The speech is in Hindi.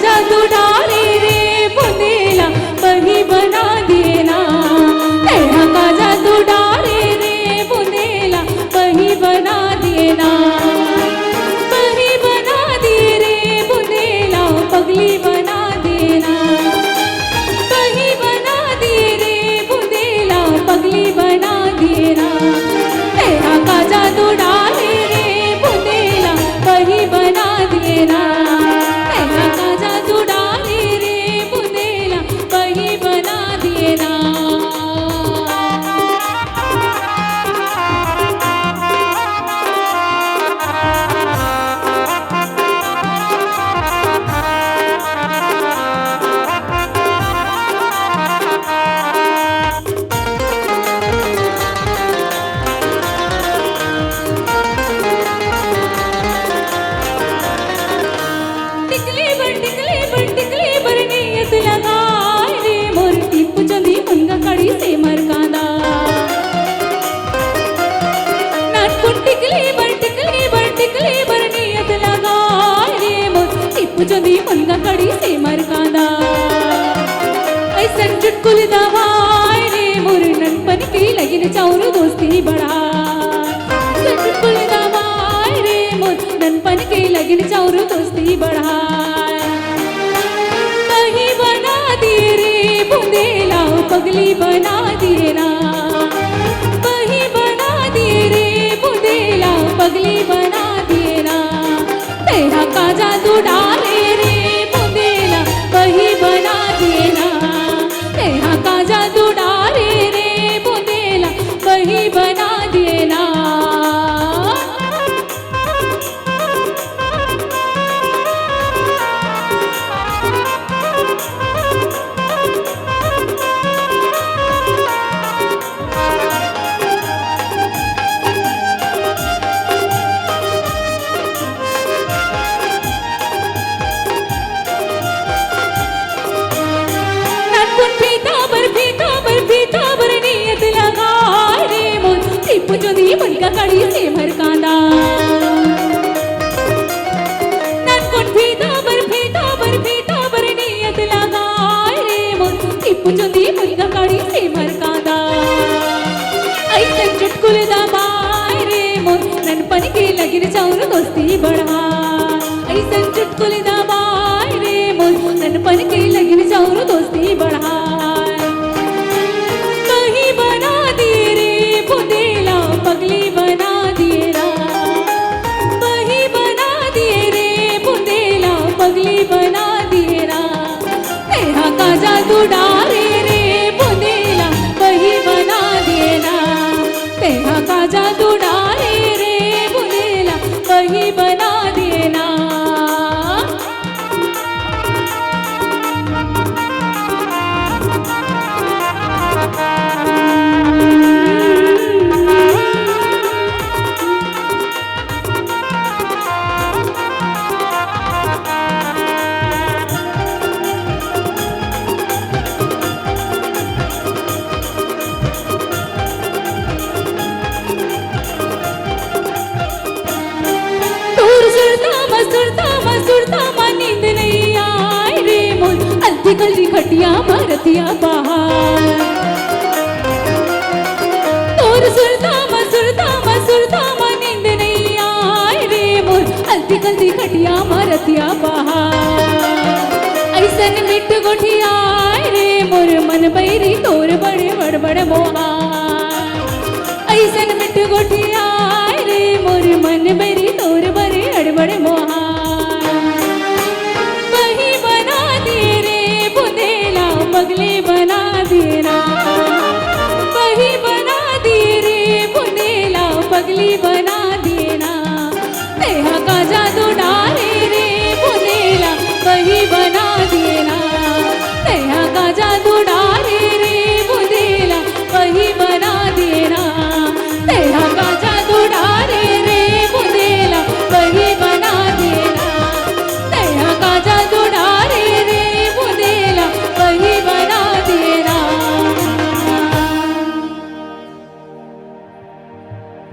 जादू डाले रे बुंदेला वही बना देना। तेरा का जादू डाले रे बुंदेला वही बना देना। वही बना दे रे बुंदेला पगली बना देना। वही बना दे रे बुंदेला पगली बना देना। तेरा का जादू डाले रे बुंदेला वही बना देना। तेरा का जादू डाले रे बुंदेला वही बना देना। टिकली बर नियत लगाए रे मोर टिप चंदी मुनगा कड़ी से मरकांदा। नानकुन टिकली बर नियत लगाए रे मोर टिप चंदी मुनगा कड़ी से मरकांदा। ऐसन चुटकुल दवाए रे मोर ननपन की लगिन चाउर दोस्ती बढ़ा। चुटकुल दवाए रे मोर ननपन की लगिन चाउर दोस्ती बढ़ा। बुंदेला पगली बना देना। वही बना दे रे बुंदेला पगली बना देना। तेरा का जादू डाले रे बुंदेला वही बना देना। तेरा का जादू डाले रे बुंदेला वही बना देना। नियत लगा रे मोर टिप चंदी मुनगा कड़ी से मरकांदा। नानकुन फीता बर नियत लगा रे मोर टिप चंदी मुनगा कड़ी से मरकांदा। ऐसन चुटकुल दबाए रे मोर ननपन के लगिन चाउर दोस्ती बढ़ा। ऐसन चुटकुल दबाए रे मोर ननपन के लगिन चाउर दोस्ती बढ़ा। पगली बना देना। वही बना दे रे बुंदेला पगली बना देना। तेरा का जादू डाले रे बुंदेला वही बना देना। तेरा का जादू डाले रे बुंदेला वही बना देना। नींद नहीं आए रे मोर अलती गली खटिया भरतिया बहार। तोर सुरता मा नींद नहीं आए रे मोर अलती गली खटिया भरतिया बहार। ऐसन मिट गोठिया रे मोर मन बैरी तोर बड़े बड़ मोहार। ऐसन मिट गोठिया रे मोर मन बैरी तोर बड़े बड़े मोहार। पगली बना देना।